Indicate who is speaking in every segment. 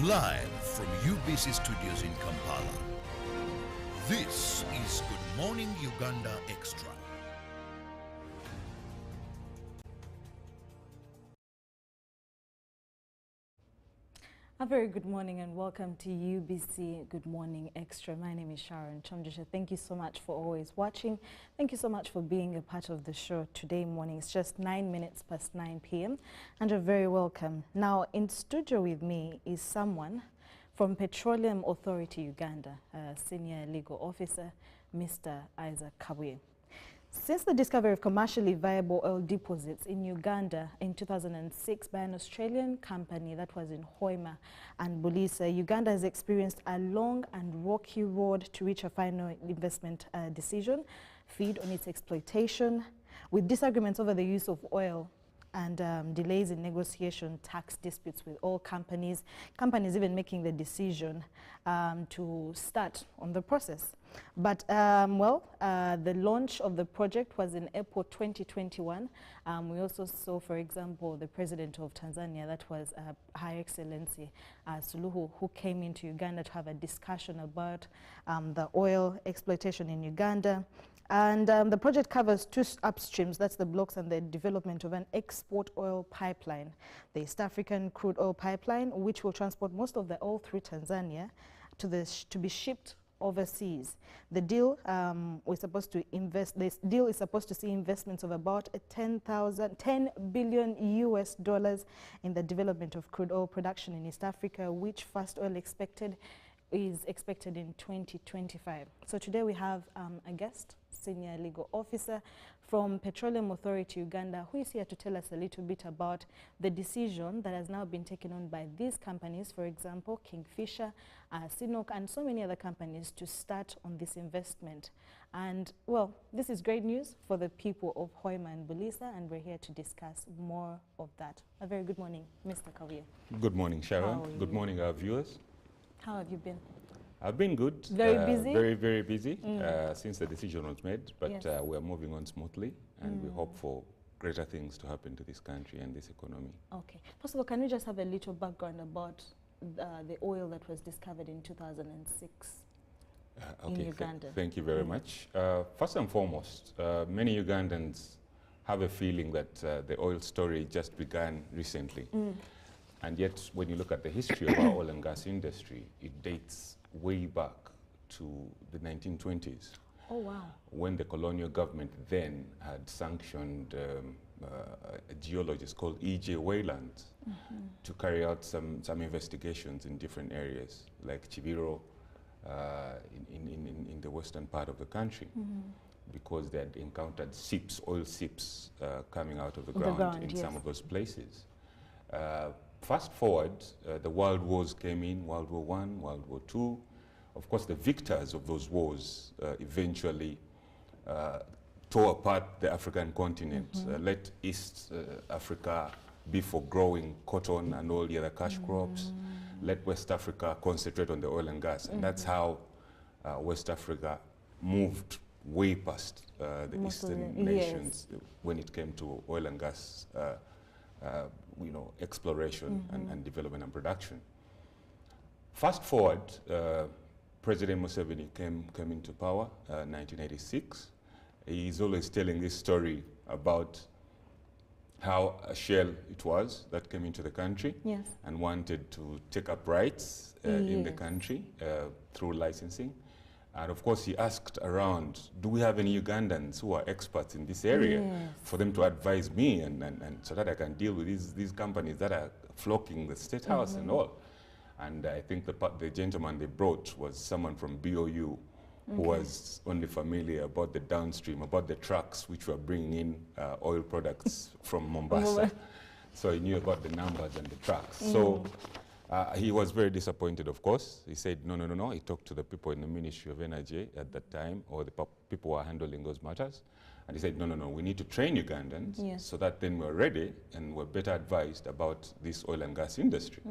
Speaker 1: Live from UBC Studios in Kampala. This is Good Morning Uganda Extra.
Speaker 2: A very good morning and welcome to UBC Good Morning Extra. My name is Sharon Chomjisha. Thank you so much for always watching. Thank you so much for being a part of the show today morning. It's just 9 minutes past 9 p.m. and you're very welcome. Now in studio with me is someone from Petroleum Authority Uganda, Senior Legal Officer, Mr. Isaac Kabuye. Since the discovery of commercially viable oil deposits in Uganda in 2006 by an Australian company that was in Hoima and Bulisa, Uganda has experienced a long and rocky road to reach a final investment decision, feed on its exploitation, with disagreements over the use of oil and delays in negotiation, tax disputes with all companies even making the decision to start on the process. But, the launch of the project was in April 2021. We also saw, for example, the President of Tanzania, that was Her Excellency Suluhu, who came into Uganda to have a discussion about the oil exploitation in Uganda. And the project covers two upstreams, that's the blocks and the development of an export oil pipeline, the East African crude oil pipeline, which will transport most of the oil through Tanzania to be shipped overseas. The deal is supposed to see investments of about 10 billion US dollars in the development of crude oil production in East Africa, which first oil is expected in 2025. So today we have a guest, Senior Legal Officer from Petroleum Authority Uganda, who is here to tell us a little bit about the decision that has now been taken on by these companies, for example, Kingfisher, Sinok, and so many other companies to start on this investment. And, well, this is great news for the people of Hoima and Bulisa, and we're here to discuss more of that. A very good morning, Mr. Kabuye.
Speaker 3: Good morning, Sharon. Good morning, our viewers.
Speaker 2: How have you been?
Speaker 3: I've been good.
Speaker 2: Very busy?
Speaker 3: Very, very busy since the decision was made, but yes, we're moving on smoothly and we hope for greater things to happen to this country and this economy. Okay.
Speaker 2: First of all, can we just have a little background about the oil that was discovered in 2006 in Uganda?
Speaker 3: Thank you very much. First and foremost, many Ugandans have a feeling that the oil story just began recently. And yet, when you look at the history of our oil and gas industry, it dates way back to the 1920s.
Speaker 2: Oh, wow.
Speaker 3: When the colonial government then had sanctioned a geologist called E.J. Wayland to carry out some investigations in different areas, like Chibiro in the western part of the country, because they had encountered oil seeps coming out of the ground in some of those places. Fast forward, the world wars came in, World War I, World War II. Of course, the victors of those wars eventually tore apart the African continent, let East Africa be for growing cotton and all the other cash crops, let West Africa concentrate on the oil and gas. And that's how West Africa moved way past the Eastern nations when it came to oil and gas exploration and development and production. Fast forward, President Museveni came into power 1986. He's always telling this story about how a shell it was that came into the country and wanted to take up rights in the country through licensing. And of course, he asked around, do we have any Ugandans who are experts in this area for them to advise me and so that I can deal with these companies that are flocking the State House and all. And I think the gentleman they brought was someone from BOU who was only familiar about the downstream, about the trucks which were bringing in oil products from Mombasa. So he knew about the numbers and the trucks. So he was very disappointed, of course. He said, no. He talked to the people in the Ministry of Energy at that time, or the people who are handling those matters. And he said, no, we need to train Ugandans so that then we're ready and we're better advised about this oil and gas industry.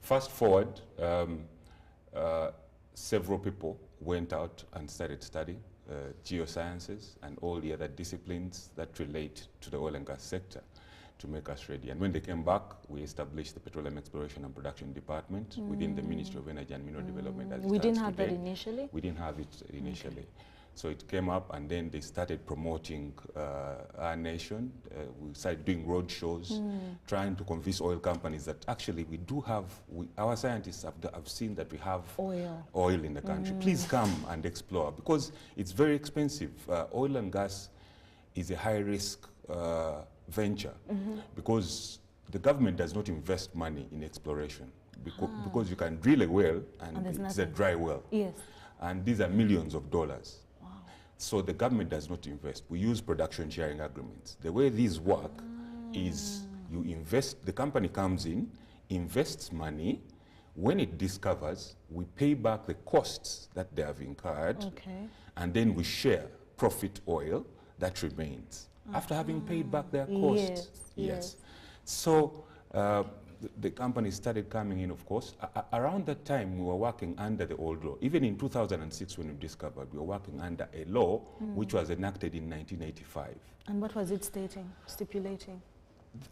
Speaker 3: Fast forward, several people went out and started studying geosciences and all the other disciplines that relate to the oil and gas sector. to make us ready. And when they came back, we established the Petroleum Exploration and Production Department within the Ministry of Energy and Mineral Development. As
Speaker 2: We didn't have that initially?
Speaker 3: We didn't have it initially. So it came up, and then they started promoting our nation. We started doing road shows, trying to convince oil companies that actually we do have, our scientists have seen that we have oil in the country. Please come and explore, because it's very expensive. Oil and gas is a high-risk venture, because the government does not invest money in exploration, because you can drill a well and it's a dry well.
Speaker 2: Yes.
Speaker 3: And these are millions of dollars. So the government does not invest. We use production sharing agreements. The way these work is you invest, the company comes in, invests money. When it discovers, we pay back the costs that they have incurred, and then we share profit oil that remains after having paid back their costs. Yes. So the company started coming in, of course. Around that time, we were working under the old law. Even in 2006, when we discovered, we were working under a law which was enacted in 1985. And
Speaker 2: what was it stipulating?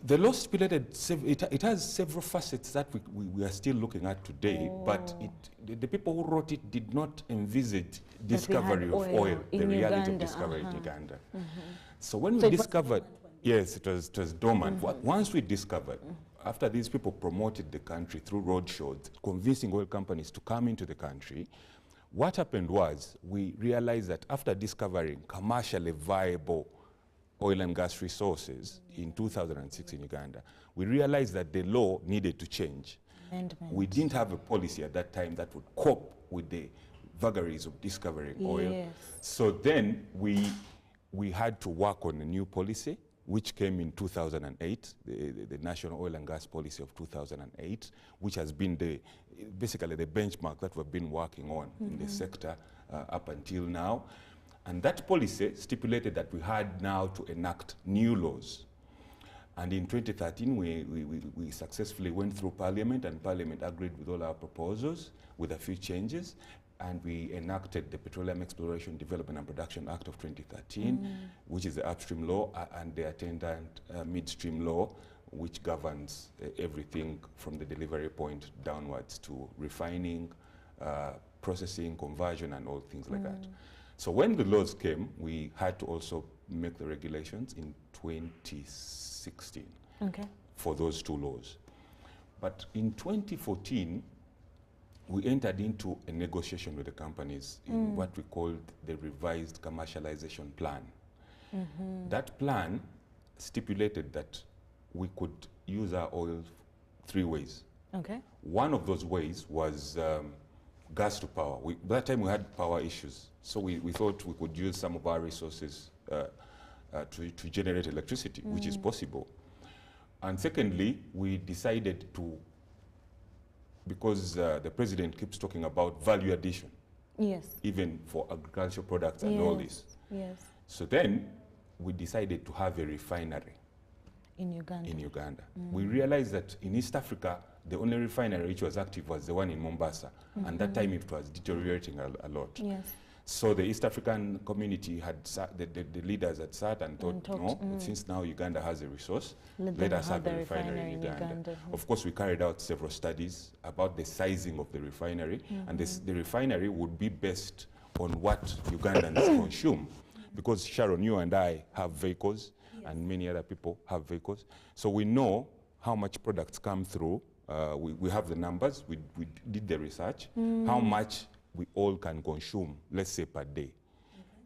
Speaker 3: The law stipulated, it has several facets that we are still looking at today, but the people who wrote it did not envisage discovery of oil, the reality of discovery in Uganda. So when we discovered, yes, it was dormant. Once we discovered, after these people promoted the country through road shows, convincing oil companies to come into the country, what happened was we realized that after discovering commercially viable oil and gas resources in 2006 in Uganda, we realized that the law needed to change. We didn't have a policy at that time that would cope with the vagaries of discovering oil. So then we had to work on a new policy, which came in 2008, the National Oil and Gas Policy of 2008, which has been basically the benchmark that we've been working on in the sector up until now. And that policy stipulated that we had now to enact new laws. And in 2013, we successfully went through Parliament, and Parliament agreed with all our proposals with a few changes. And we enacted the Petroleum Exploration, Development and Production Act of 2013, which is the upstream law, and the attendant midstream law, which governs everything from the delivery point downwards to refining, processing, conversion, and all things like that. So when the laws came, we had to also make the regulations in 2016 for those two laws. But in 2014, we entered into a negotiation with the companies in what we called the revised commercialization plan. That plan stipulated that we could use our oil 3 ways. One of those ways was gas to power. By that time we had power issues, so we thought we could use some of our resources to generate electricity, which is possible. And secondly, we decided to, because the president keeps talking about value addition, even for agricultural products and all this. So then we decided to have a refinery in Uganda. We realized that in East Africa, the only refinery which was active was the one in Mombasa, and that time it was deteriorating a lot. So the East African community had the leaders had sat and thought, no, since now Uganda has a resource, let us have a refinery in Uganda. Of course, we carried out several studies about the sizing of the refinery, and the refinery would be based on what Ugandans consume. Because Sharon, you and I have vehicles, and many other people have vehicles. So we know how much products come through. We have the numbers, we did the research, how much we all can consume, let's say per day.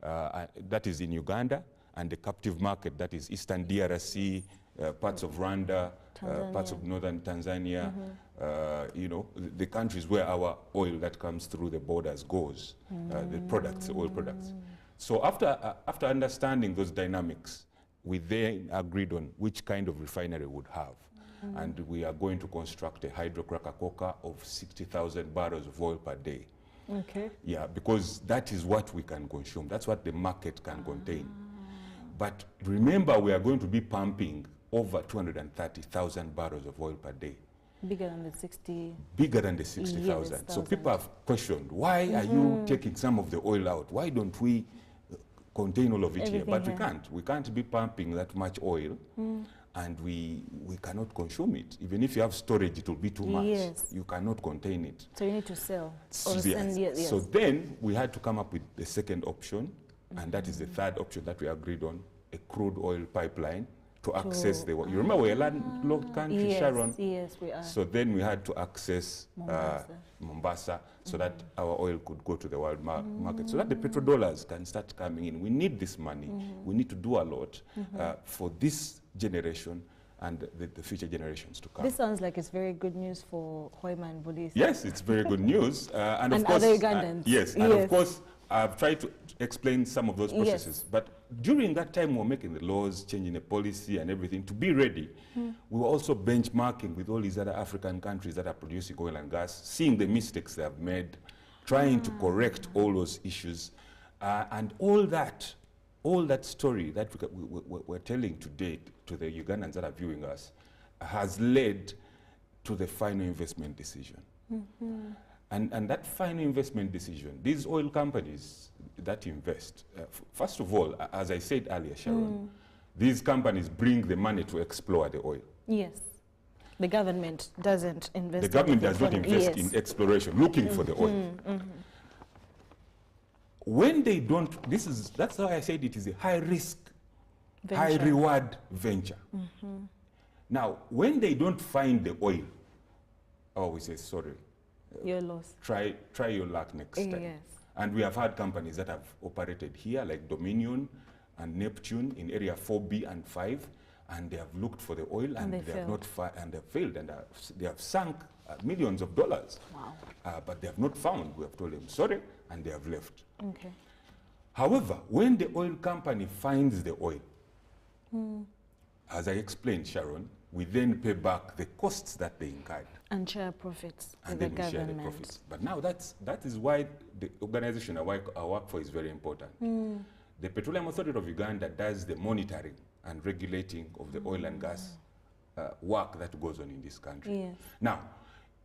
Speaker 3: That is in Uganda, and the captive market, that is Eastern DRC, parts of Rwanda, parts of Northern Tanzania, you know, the countries where our oil that comes through the borders goes, the products, the oil products. So after understanding those dynamics, we then agreed on which kind of refinery we would have. And we are going to construct a hydrocracker coker of 60,000 barrels of oil per day. Yeah, because that is what we can consume. That's what the market can contain. But remember, we are going to be pumping over 230,000 barrels of oil per day.
Speaker 2: Bigger than the 60?
Speaker 3: Bigger than the 60,000. So people have questioned, why are you taking some of the oil out? Why don't we contain all of it here? But we can't. We can't be pumping that much oil and we cannot consume it. Even if you have storage, it will be too much.
Speaker 2: Yes.
Speaker 3: You cannot contain it.
Speaker 2: So you need to sell or
Speaker 3: Yes.
Speaker 2: send. Yes.
Speaker 3: So then we had to come up with the second option, and that is the third option that we agreed on, a crude oil pipeline to access the oil. You remember we're a landlocked country,
Speaker 2: yes,
Speaker 3: Sharon?
Speaker 2: Yes, we are.
Speaker 3: So then we had to access
Speaker 2: Mombasa.
Speaker 3: so that our oil could go to the world market, so that the petrodollars can start coming in. We need this money. We need to do a lot for this generation and the future generations to come.
Speaker 2: This sounds like it's very good news for Hoima and Bulisi.
Speaker 3: Yes, it's very good news. And of course,
Speaker 2: other Ugandans.
Speaker 3: Yes, and of course, I've tried to explain some of those processes.
Speaker 2: Yes.
Speaker 3: But during that time, we were making the laws, changing the policy and everything to be ready. We were also benchmarking with all these other African countries that are producing oil and gas, seeing the mistakes they have made, trying to correct all those issues. And all that story that we're telling today to the Ugandans that are viewing us has led to the final investment decision. And that final investment decision, these oil companies that invest, first of all, as I said earlier, Sharon, these companies bring the money to explore the oil.
Speaker 2: Yes. The government doesn't invest.
Speaker 3: The government does not invest in exploration, looking for the oil. When they don't, that's why I said it is a high risk, high reward venture. Now, when they don't find the oil, we say, sorry,
Speaker 2: you're lost.
Speaker 3: Try your luck next time.
Speaker 2: Yes.
Speaker 3: And we have had companies that have operated here, like Dominion and Neptune in area 4B and 5, and they have looked for the oil and they have not and they've failed, and they have sunk millions of dollars.
Speaker 2: Wow.
Speaker 3: But they have not found. We have told them sorry, and they have left.
Speaker 2: Okay.
Speaker 3: However, when the oil company finds the oil, as I explained, Sharon, we then pay back the costs that they incurred.
Speaker 2: And share profits
Speaker 3: And
Speaker 2: with
Speaker 3: then
Speaker 2: the
Speaker 3: we share the
Speaker 2: government.
Speaker 3: profits. But now that is why the organization I work for is very important. The Petroleum Authority of Uganda does the monitoring and regulating of the oil and gas work that goes on in this country.
Speaker 2: Yes.
Speaker 3: Now,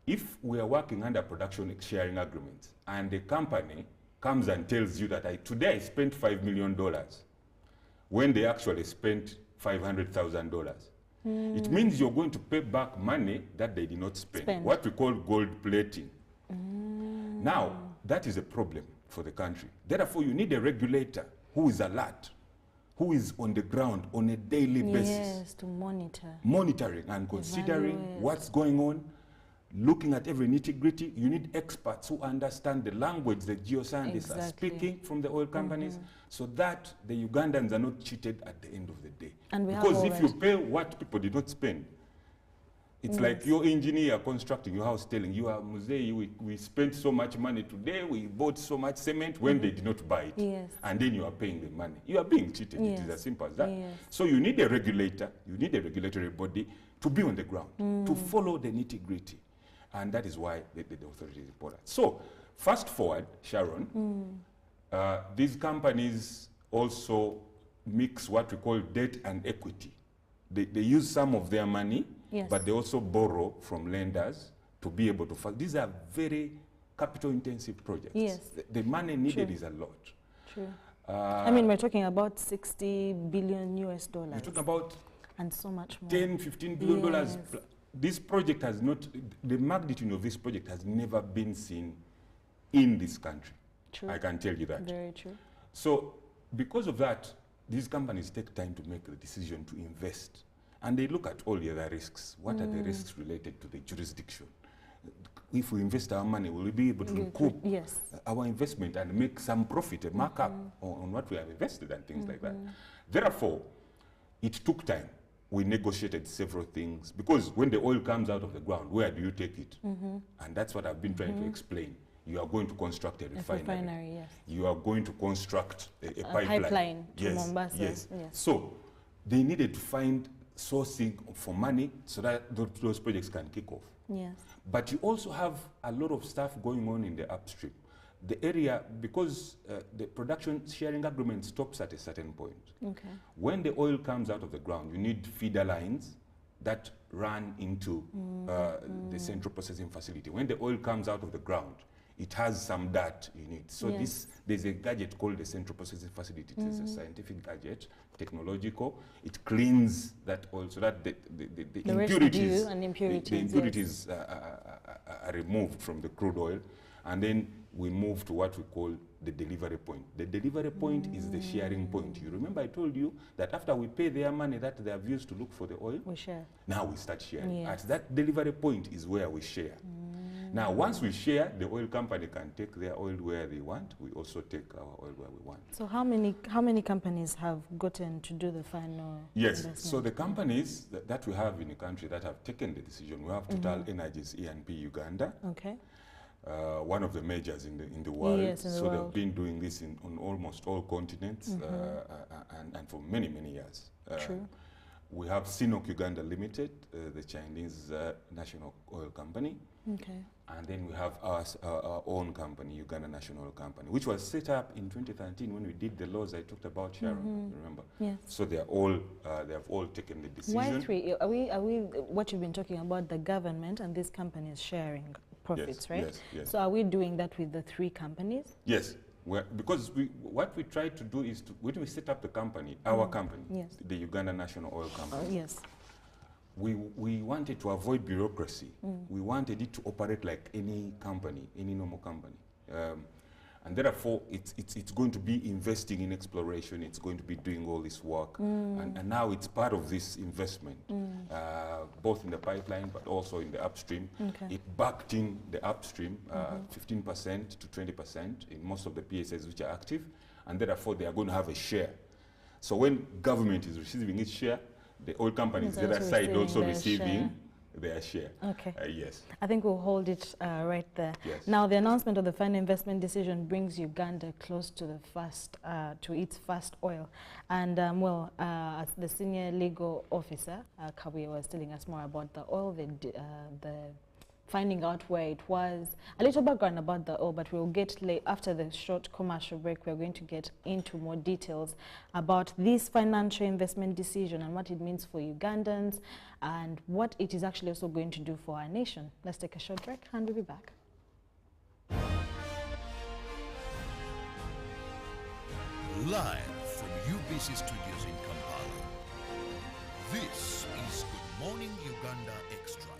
Speaker 3: if we are working under production sharing agreements and the company comes and tells you that today I spent $5 million when they actually spent $500,000, it means you're going to pay back money that they did not spend. What we call gold plating. Now, that is a problem for the country. Therefore, you need a regulator who is alert, who is on the ground on a daily basis.
Speaker 2: Yes, to monitor.
Speaker 3: Monitoring and considering what's going on, looking at every nitty-gritty. You need experts who understand the language the geoscientists are speaking from the oil companies, so that the Ugandans are not cheated at the end of the day.
Speaker 2: And
Speaker 3: because if you pay what people did not spend, it's like your engineer constructing your house telling you, Muzei, we spent so much money today, we bought so much cement when they did not buy it.
Speaker 2: Yes.
Speaker 3: And then you are paying the money. You are being cheated.
Speaker 2: Yes.
Speaker 3: It is as simple as that.
Speaker 2: Yes.
Speaker 3: So you need a regulator, you need a regulatory body to be on the ground, to follow the nitty-gritty. And that is why the authority is important. So fast forward, Sharon, these companies also mix what we call debt and equity. They use some of their money, but they also borrow from lenders to be able to fund. These are very capital-intensive projects.
Speaker 2: Yes.
Speaker 3: The money needed is a lot.
Speaker 2: True. I mean, we're talking about $60 billion US.
Speaker 3: We're talking about
Speaker 2: and so much more.
Speaker 3: $10, $15 billion. This project has not, the magnitude of this project has never been seen in this country.
Speaker 2: True.
Speaker 3: I can tell you that.
Speaker 2: Very true.
Speaker 3: So because of that, these companies take time to make the decision to invest. And they look at all the other risks. What are the risks related to the jurisdiction? If we invest our money, will we be able to recoup our investment and make some profit, a markup on what we have invested and things like that? Therefore, it took time. We negotiated several things, because when the oil comes out of the ground, where do you take it? And that's what I've been trying to explain. You are going to construct a refinery.
Speaker 2: Yes.
Speaker 3: You are going to construct a
Speaker 2: pipeline to Mombasa.
Speaker 3: Yes. So they needed to find sourcing for money so that those projects can kick off.
Speaker 2: Yes.
Speaker 3: But you also have a lot of stuff going on in the upstream. The area, because the production sharing agreement stops at a certain point.
Speaker 2: Okay.
Speaker 3: When the oil comes out of the ground, you need feeder lines that run into the central processing facility. When the oil comes out of the ground, it has some dirt in it. So
Speaker 2: Yes.
Speaker 3: there's a gadget called the central processing facility. It is a scientific gadget, technological. It cleans that oil so that the impurities,
Speaker 2: and impurities,
Speaker 3: the impurities are removed from the crude oil, and then we move to what we call the delivery point. The delivery point is the sharing point. You remember I told you that after we pay their money that they have used to look for the oil,
Speaker 2: We share.
Speaker 3: now we start sharing.
Speaker 2: Yes.
Speaker 3: At that delivery point is where we share. Now, once we share, the oil company can take their oil where they want. We also take our oil where we want.
Speaker 2: So how many companies have gotten to do the final
Speaker 3: Yes,
Speaker 2: investment?
Speaker 3: so the companies that we have in the country that have taken the decision, we have Total Energies E&P Uganda,
Speaker 2: Okay.
Speaker 3: one of the majors in the world.
Speaker 2: Yes, in the
Speaker 3: so
Speaker 2: world.
Speaker 3: they've been doing this on almost all continents and for many, many years.
Speaker 2: True.
Speaker 3: We have Sinok Uganda Limited, the Chinese national oil company.
Speaker 2: Okay.
Speaker 3: And then we have our own company, Uganda National Oil Company, which was set up in 2013 when we did the laws I talked about, Sharon, remember?
Speaker 2: Yes.
Speaker 3: So they have all taken the decision.
Speaker 2: Why three? Are we what you've been talking about, the government and these companies sharing profits,
Speaker 3: Yes,
Speaker 2: right?
Speaker 3: yes, yes.
Speaker 2: So are we doing that with the three companies?
Speaker 3: Yes, because what we try to do is when we set up the company, our company,
Speaker 2: Yes.
Speaker 3: the Uganda National Oil Company,
Speaker 2: Yes.
Speaker 3: we wanted to avoid bureaucracy. We wanted it to operate like any company, any normal company. And therefore, it's going to be investing in exploration. It's going to be doing all this work. And now it's part of this investment, both in the pipeline but also in the upstream.
Speaker 2: Okay.
Speaker 3: It backed in the upstream 15% to 20% in most of the PSAs which are active. And therefore, they are going to have a share. So when government is receiving its share, the oil companies, the other side, also receiving their share.
Speaker 2: Okay.
Speaker 3: Yes.
Speaker 2: I think we'll hold it right there.
Speaker 3: Yes.
Speaker 2: Now, the announcement of the final investment decision brings Uganda close to the to its first oil. And as the senior legal officer, Kabuye was telling us more about the oil, the finding out where it was, a little background about the oil, but we'll get after the short commercial break. We're going to get into more details about this financial investment decision and what it means for Ugandans and what it is actually also going to do for our nation. Let's take a short break and we'll be back.
Speaker 1: Live from UBC Studios in Kampala. This is Good Morning Uganda Extra.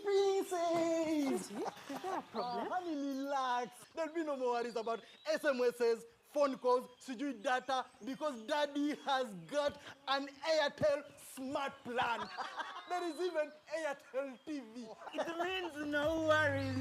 Speaker 4: Princess! Is there a problem? Honey, relax. There'll be no more worries about SMSs, phone calls, sijui data, because Daddy has got an Airtel smart plan. There is even Airtel TV. It means no worries.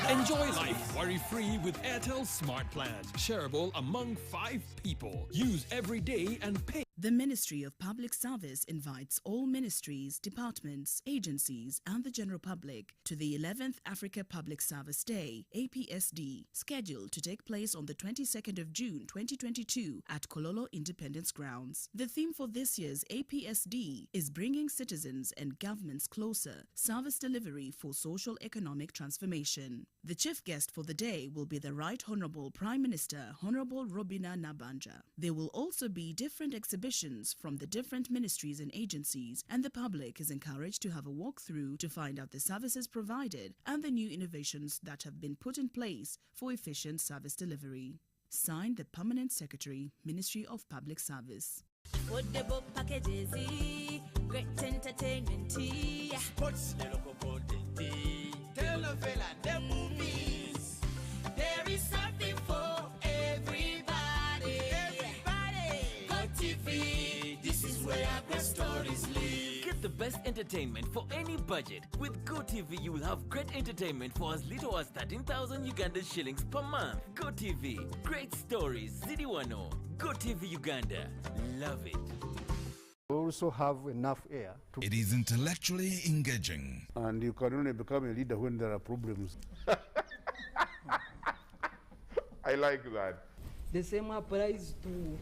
Speaker 5: Enjoy life worry-free with Airtel Smart Plans, shareable among 5 people. Use every day and pay.
Speaker 6: The Ministry of Public Service invites all ministries, departments, agencies, and the general public to the 11th Africa Public Service Day, APSD, scheduled to take place on the 22nd of June 2022 at Kololo Independence Grounds. The theme for this year's APSD is Bringing Citizens and Governments Closer, Service Delivery for Social Economic Transformation. The chief guest for the day will be the Right Honourable Prime Minister, Honourable Robina Nabanja. There will also be different exhibitions from the different ministries and agencies, and the public is encouraged to have a walkthrough to find out the services provided and the new innovations that have been put in place for efficient service delivery. Signed, the Permanent Secretary, Ministry of Public Service.
Speaker 7: Football packages, great entertainment,
Speaker 4: Sports, the local content, telenovela, the movies.
Speaker 7: there is something for everybody. Go TV, this is where great stories live.
Speaker 8: Get the best entertainment for any budget. With GoTV, you will have great entertainment for as little as 13,000 Ugandan shillings per month. GoTV, great stories, Zidiwano. GoTV Uganda, love it.
Speaker 9: We also have enough air to,
Speaker 1: It is intellectually engaging.
Speaker 9: and you can only become a leader when there are problems.
Speaker 3: I like that.
Speaker 10: The same applies to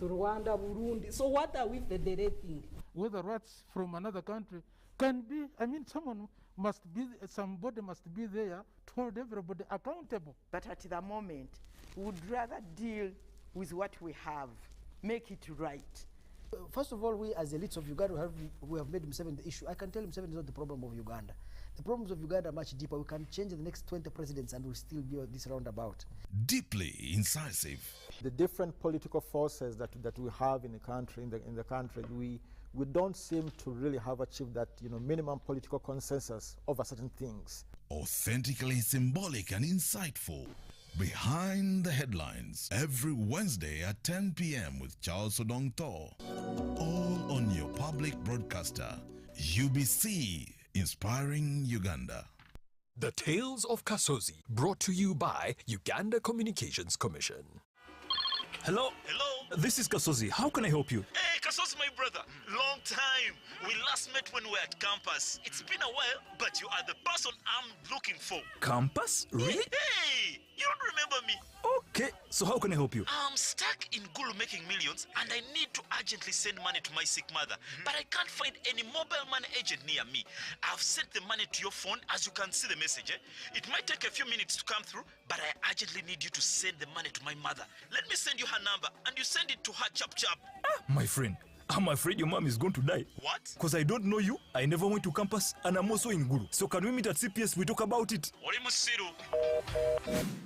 Speaker 10: Rwanda, Burundi. So what are we federating?
Speaker 11: Whether rats from another country can be, I mean, someone somebody must be there to hold everybody accountable.
Speaker 12: But at the moment, we would rather deal with what we have, make it right.
Speaker 13: First of all, we as elites of Uganda, we have made Museveni the issue. I can tell Museveni is not the problem of Uganda. The problems of Uganda are much deeper. We can change the next 20 presidents and we'll still be on this roundabout.
Speaker 1: Deeply incisive.
Speaker 14: The different political forces that we have in the country, we don't seem to really have achieved that minimum political consensus over certain things.
Speaker 1: Authentically symbolic and insightful. Behind the Headlines, every Wednesday at 10 p.m. with Charles Odong Thor. All on your public broadcaster, UBC, inspiring Uganda.
Speaker 5: The Tales of Kasozi, brought to you by Uganda Communications Commission.
Speaker 15: Hello? Hello? This is Kasozi. How can I help you?
Speaker 16: Hey, Kasozi, my brother. Long time. We last met when we were at campus. It's been a while, but you are the person I'm looking for.
Speaker 15: Campus? Really?
Speaker 16: Hey! You don't remember me?
Speaker 15: Okay, so how can I help you?
Speaker 16: I'm stuck in Gulu making millions, and I need to urgently send money to my sick mother. But I can't find any mobile money agent near me. I've sent the money to your phone, as you can see the message. It might take a few minutes to come through, but I urgently need you to send the money to my mother. Let me send you her number, and you send it to her chap.
Speaker 15: My friend, I'm afraid your mom is going to die.
Speaker 16: What?
Speaker 15: Because I don't know you, I never went to campus, and I'm also in Gulu. So can we meet at CPS, we talk about it?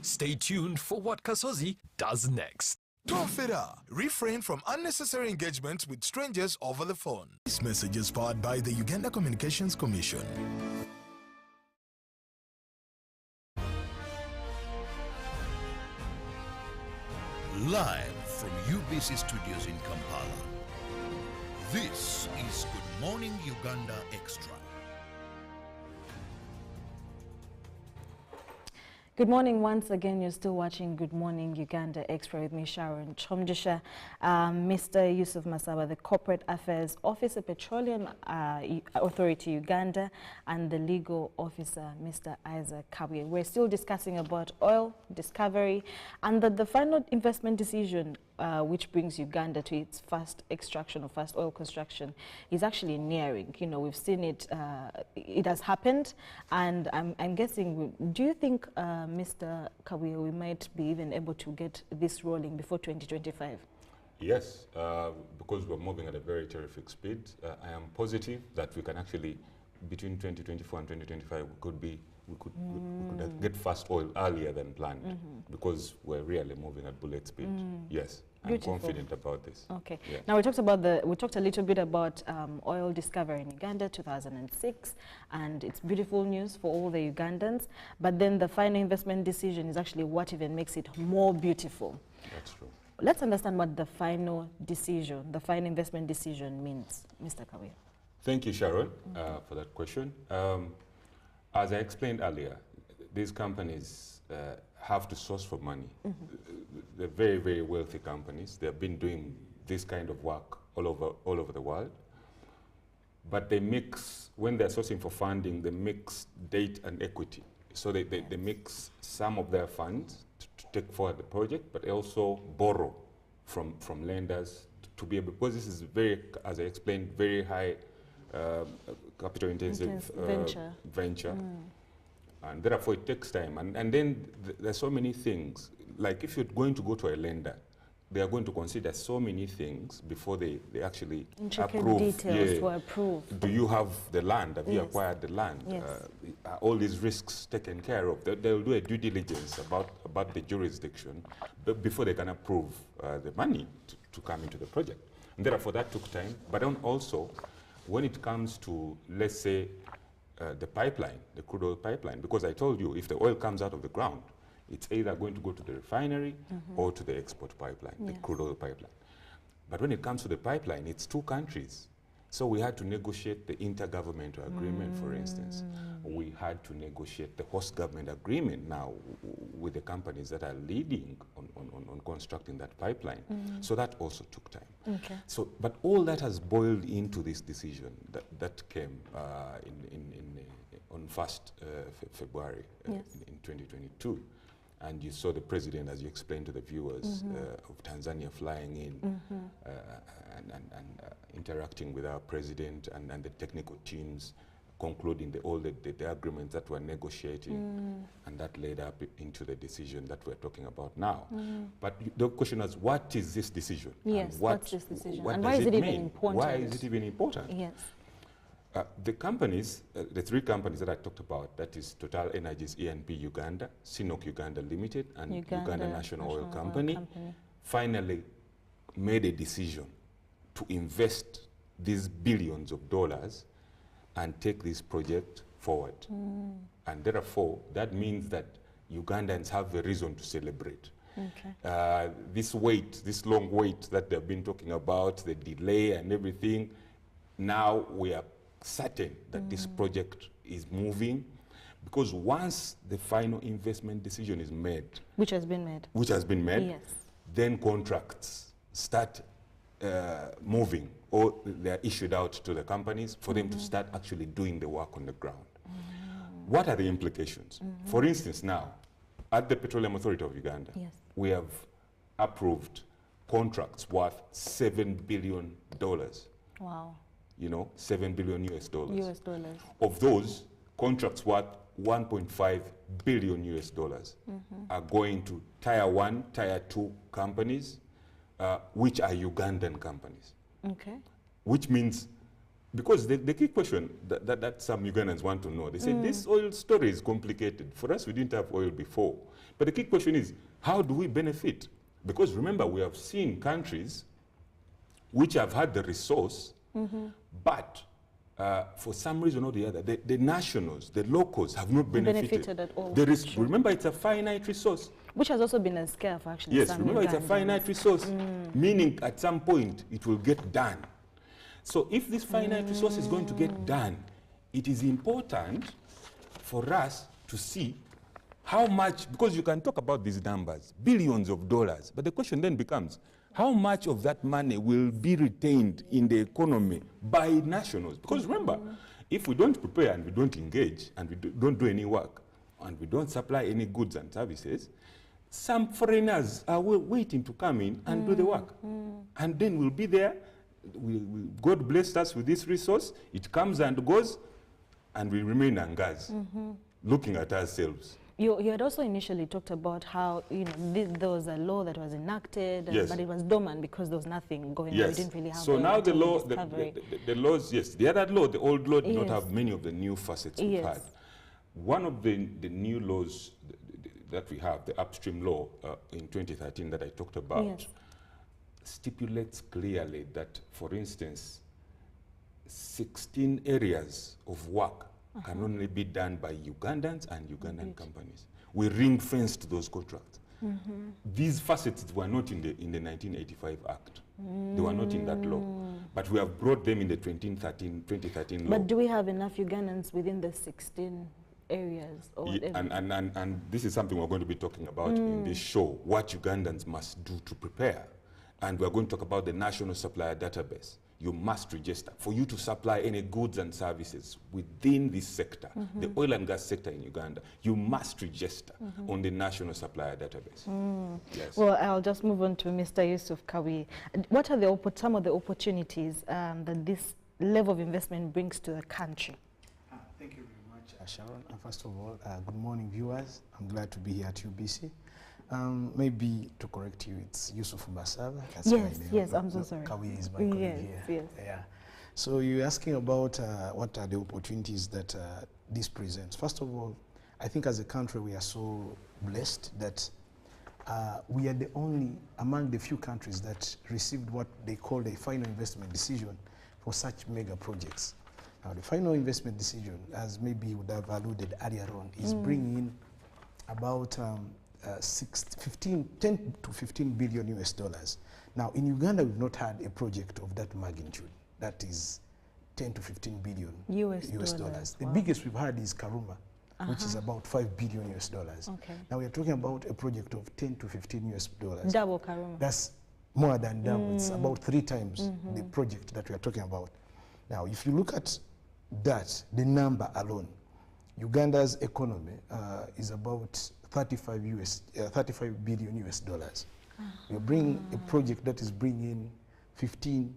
Speaker 5: Stay tuned for what Kasozi does next.
Speaker 17: Tofera, refrain from unnecessary engagements with strangers over the phone. This message is powered by the Uganda Communications Commission.
Speaker 1: Live from UBC Studios in Kampala. This is Good Morning Uganda Extra.
Speaker 2: Good morning once again. You're still watching Good Morning Uganda Extra with me, Sharon Chomjisha. Mr. Yusuf Masaba, the Corporate Affairs Officer, Petroleum Authority Uganda, and the Legal Officer, Mr. Isaac Kabuye. We're still discussing about oil discovery and the final investment decision which brings Uganda to its first extraction or first oil construction is actually nearing. You know, we've seen it, it has happened, and I'm guessing, do you think, Mr. Kabuye, we might be even able to get this rolling before 2025?
Speaker 3: Yes, because we're moving at a very terrific speed. I am positive that we can actually, between 2024 and 2025, we could get fast oil earlier than planned, because we're really moving at bullet speed. Yes,
Speaker 2: Beautiful.
Speaker 3: I'm confident about this.
Speaker 2: Okay.
Speaker 3: Yeah.
Speaker 2: Now we talked a little bit about oil discovery in Uganda 2006, and it's beautiful news for all the Ugandans. But then the final investment decision is actually what even makes it more beautiful.
Speaker 3: That's true.
Speaker 2: Let's understand what the final decision, the final investment decision means, Mr. Kabuye.
Speaker 3: Thank you, Sharon, for that question. As I explained earlier, these companies have to source for money. They're very, very wealthy companies. They've been doing this kind of work all over the world. But they mix, when they're sourcing for funding, they mix debt and equity. So they mix some of their funds to take forward the project, but also borrow from lenders to be able, because this is very, as I explained, very high capital intensive venture. And therefore it takes time. And then there's so many things. Like if you're going to go to a lender, they are going to consider so many things before they actually approve.
Speaker 2: Details to approve.
Speaker 3: Do you have the land? Have you acquired the land?
Speaker 2: Yes.
Speaker 3: Are all these risks taken care of? They'll do a due diligence about the jurisdiction before they can approve the money to come into the project. And therefore that took time. But then also, when it comes to, let's say, the pipeline, the crude oil pipeline, because I told you, if the oil comes out of the ground, it's either going to go to the refinery or to the export pipeline, the crude oil pipeline. But when it comes to the pipeline, it's two countries. So we had to negotiate the intergovernmental agreement, for instance. We had to negotiate the host government agreement now with the companies that are leading on constructing that pipeline. So that also took time.
Speaker 2: Okay.
Speaker 3: So, but all that has boiled into this decision that came on 1st February in 2022. And you saw the president, as you explained to the viewers, of Tanzania flying in and interacting with our president and the technical teams, concluding all the agreements that were negotiating, and that led up into the decision that we're talking about now. But the question is, what is this decision?
Speaker 2: Yes,
Speaker 3: and
Speaker 2: what's this decision?
Speaker 3: What
Speaker 2: And
Speaker 3: does
Speaker 2: why is it even
Speaker 3: mean?
Speaker 2: important?
Speaker 3: Why is it even important?
Speaker 2: Yes.
Speaker 3: The companies, the three companies that I talked about, that is Total Energies E&P Uganda, Sinok Uganda Limited, and Uganda National Oil Company, finally made a decision to invest these billions of dollars and take this project forward. And therefore, that means that Ugandans have a reason to celebrate.
Speaker 2: Okay.
Speaker 3: This long wait that they've been talking about, the delay and everything, now we are certain that this project is moving, because once the final investment decision is made,
Speaker 2: which has been made,
Speaker 3: yes, then contracts start moving, or they're issued out to the companies for them to start actually doing the work on the ground. What are the implications? For instance, now, at the Petroleum Authority of Uganda, we have approved contracts worth $7 billion.
Speaker 2: Wow.
Speaker 3: You know, $7 billion US dollars.
Speaker 2: US dollars.
Speaker 3: Of those, contracts worth $1.5 billion US dollars are going to Tier 1, Tier 2 companies, which are Ugandan companies.
Speaker 2: Okay.
Speaker 3: Which means, because the key question that some Ugandans want to know, they say this oil story is complicated. For us, we didn't have oil before. But the key question is, how do we benefit? Because remember, we have seen countries which have had the resource, but for some reason or the other, the nationals, the locals have not benefited
Speaker 2: at all.
Speaker 3: There is, remember, it's a finite resource.
Speaker 2: Which has also been a scare for actually
Speaker 3: Yes,
Speaker 2: some
Speaker 3: remember, it's a
Speaker 2: Ugandans.
Speaker 3: finite resource, meaning at some point it will get done. So if this finite resource is going to get done, it is important for us to see how much, because you can talk about these numbers, billions of dollars, but the question then becomes, how much of that money will be retained in the economy by nationals? Because remember, if we don't prepare and we don't engage and we don't do any work and we don't supply any goods and services, some foreigners are waiting to come in and do the work. And then we'll be there. God blessed us with this resource. It comes and goes, and we remain angers, looking at ourselves.
Speaker 2: You had also initially talked about how there was a law that was enacted, but it was dormant because there was nothing going on. We didn't really have.
Speaker 3: So now the law, the laws, yes, the other law, the old law, did not have many of the new facets we've had. One of the new laws that we have, the upstream law in 2013 that I talked about, stipulates clearly that, for instance, 16 areas of work can only be done by Ugandans and Ugandan companies. We ring-fenced those contracts. These facets were not in the 1985 Act. They were not in that law. But we have brought them in the 2013 law.
Speaker 2: But do we have enough Ugandans within the 16 areas? Or
Speaker 3: and this is something we're going to be talking about in this show, what Ugandans must do to prepare. And we're going to talk about the National Supplier Database. You must register. For you to supply any goods and services within this sector, the oil and gas sector in Uganda, you must register on the National Supplier Database. Yes.
Speaker 2: Well, I'll just move on to Mr. Yusuf Kawi. What are some of the opportunities that this level of investment brings to the country?
Speaker 13: Thank you very much, Sharon. First of all, good morning, viewers. I'm glad to be here at UBC. Maybe to correct you, it's Yusuf Mbasaba. That's my name.
Speaker 2: Yes, I'm so sorry.
Speaker 13: Kawi is my colleague here.
Speaker 2: Yes.
Speaker 13: Yeah. So you're asking about what are the opportunities that this presents. First of all, I think as a country we are so blessed that we are the only among the few countries that received what they call a final investment decision for such mega projects. Now the final investment decision, as maybe you would have alluded earlier on, is bringing in about 10 to 15 billion US dollars. Now in Uganda we've not had a project of that magnitude, that is 10 to 15 billion US dollars. The biggest we've had is Karuma, which is about 5 billion US dollars. Now we're talking about a project of 10 to 15 US dollars.
Speaker 2: Double Karuma.
Speaker 13: That's more than double. It's about 3 times the project that we are talking about. Now if you look at that, the number alone, Uganda's economy is about 35 billion US dollars. We're bringing a project that is bringing 15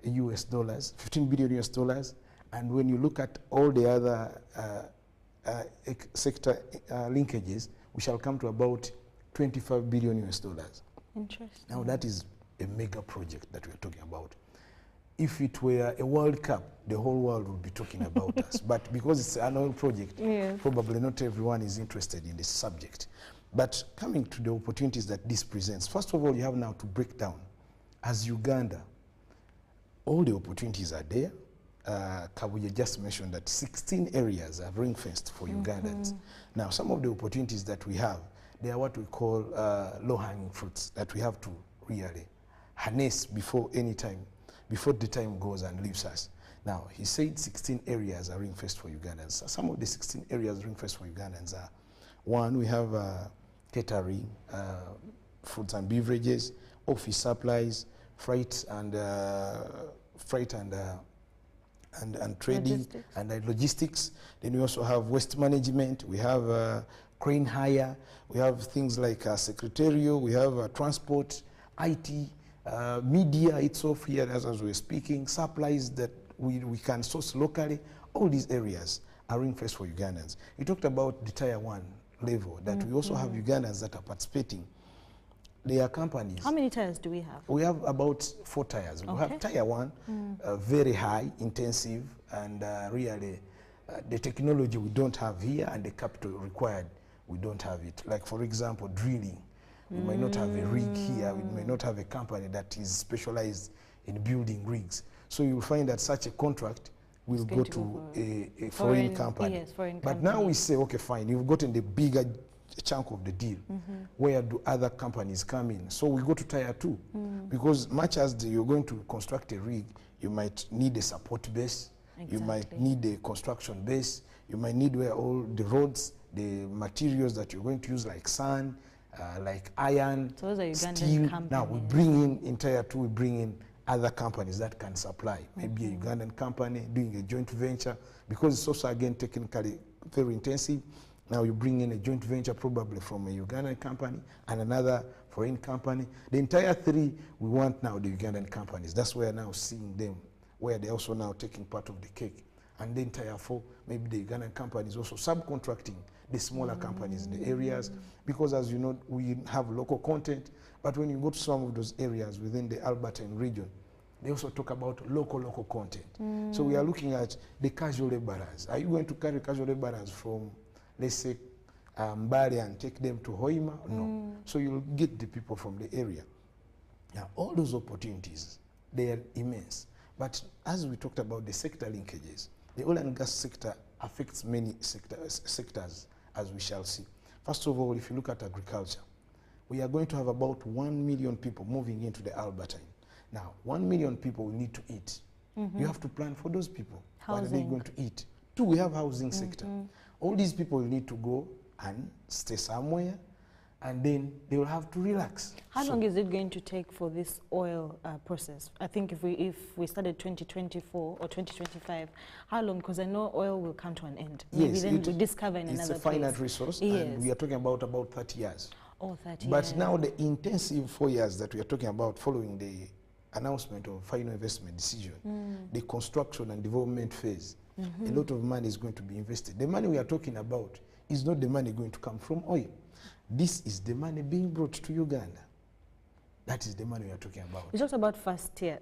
Speaker 13: billion US dollars, And when you look at all the other sector linkages, we shall come to about 25 billion US dollars.
Speaker 2: Interesting.
Speaker 13: Now that is a mega project that we're talking about. If it were a World Cup, the whole world would be talking about us. But because it's an oil project, probably not everyone is interested in this subject. But coming to the opportunities that this presents, first of all, you have now to break down. As Uganda, all the opportunities are there. Kabuye just mentioned that 16 areas are ring-fenced for Ugandans. Now, some of the opportunities that we have, they are what we call low-hanging fruits that we have to really harness before the time goes and leaves us. Now, he said 16 areas are ring-fenced for Ugandans. Some of the 16 areas ring-fenced for Ugandans are, one, we have catering, foods and beverages, office supplies, freight and trading and logistics. Then we also have waste management. We have crane hire. We have things like secretarial. We have transport, IT, media itself here as we're speaking, supplies that we can source locally. All these areas are ring-fenced for Ugandans. You talked about the Tier 1 level, that we also have Ugandans that are participating. They are companies.
Speaker 2: How many tiers do we have?
Speaker 13: We have about 4 tiers. We have Tier 1, very high, intensive, and really the technology we don't have here and the capital required, we don't have it. Like, for example, drilling. We might not have a rig here. We may not have a company that is specialized in building rigs. So you'll find that such a contract will go to a foreign company.
Speaker 2: Yes, foreign
Speaker 13: but
Speaker 2: company.
Speaker 13: now we say, okay, fine, you've gotten the bigger chunk of the deal. Where do other companies come in? So we go to Tier 2, because much as you're going to construct a rig, you might need a support base, you might need a construction base, you might need where all the roads, the materials that you're going to use, like sand, like iron,
Speaker 2: so those are Ugandan
Speaker 13: steel.
Speaker 2: companies.
Speaker 13: Now we bring in Tier 2, we bring in other companies that can supply. Maybe a Ugandan company doing a joint venture, because it's also, again, technically very intensive. Now you bring in a joint venture probably from a Ugandan company and another foreign company. The entire 3, we want now the Ugandan companies. That's where now seeing them, where they're also now taking part of the cake. And then Tier 4, maybe the Ugandan companies also subcontracting the smaller companies in the areas, because as you know, we have local content, but when you go to some of those areas within the Albertine region, they also talk about local content. So we are looking at the casual laborers. Are you going to carry casual laborers from, let's say, Mbale and take them to Hoima? No. So you'll get the people from the area. Now, all those opportunities, they are immense. But as we talked about the sector linkages, the oil and gas sector affects many sectors, as we shall see. First of all, if you look at agriculture, we are going to have about 1 million people moving into the Albertine. Now, 1 million people will need to eat. You have to plan for those people. What are they going to eat? 2, we have housing sector. All these people will need to go and stay somewhere, and then they will have to relax.
Speaker 2: How long is it going to take for this oil process? I think if we started 2024 or 2025, how long? Because I know oil will come to an end. Maybe
Speaker 13: Yes,
Speaker 2: then we discover in another place.
Speaker 13: It's a finite resource, and we are talking about 30 years.
Speaker 2: Oh, 30
Speaker 13: But
Speaker 2: years.
Speaker 13: now the intensive 4 years that we are talking about following the announcement of final investment decision, the construction and development phase, a lot of money is going to be invested. The money we are talking about is not the money going to come from oil. This is the money being brought to Uganda. That is the money we are talking about.
Speaker 2: You talked about first tier.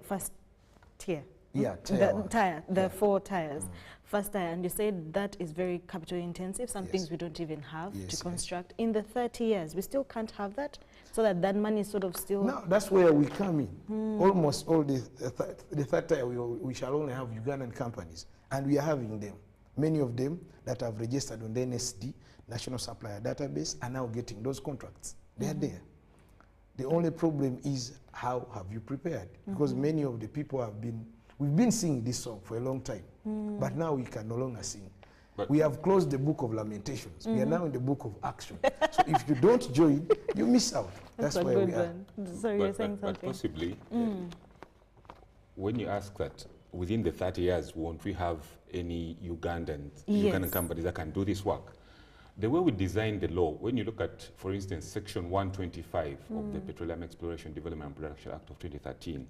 Speaker 13: Yeah,
Speaker 2: the 4 tiers. First tier, and you said that is very capital intensive, some things we don't even have to construct. In the 30 years, we still can't have that, so that money is sort of still...
Speaker 13: No, that's where we come in. Almost all the third tier, we shall only have Ugandan companies, and we are having them. Many of them that have registered on the NSD, National Supplier Database, are now getting those contracts. They are there. The only problem is, how have you prepared? Because many of the people we've been singing this song for a long time, but now we can no longer sing. But we have closed the book of lamentations. We are now in the book of action. So if you don't join, you miss out. That's where we are.
Speaker 2: So you're saying something.
Speaker 3: But possibly, when you ask that, within the 30 years, won't we have any Ugandan companies that can do this work? The way we design the law, when you look at, for instance, Section 125 of the Petroleum Exploration, Development and Production Act of 2013,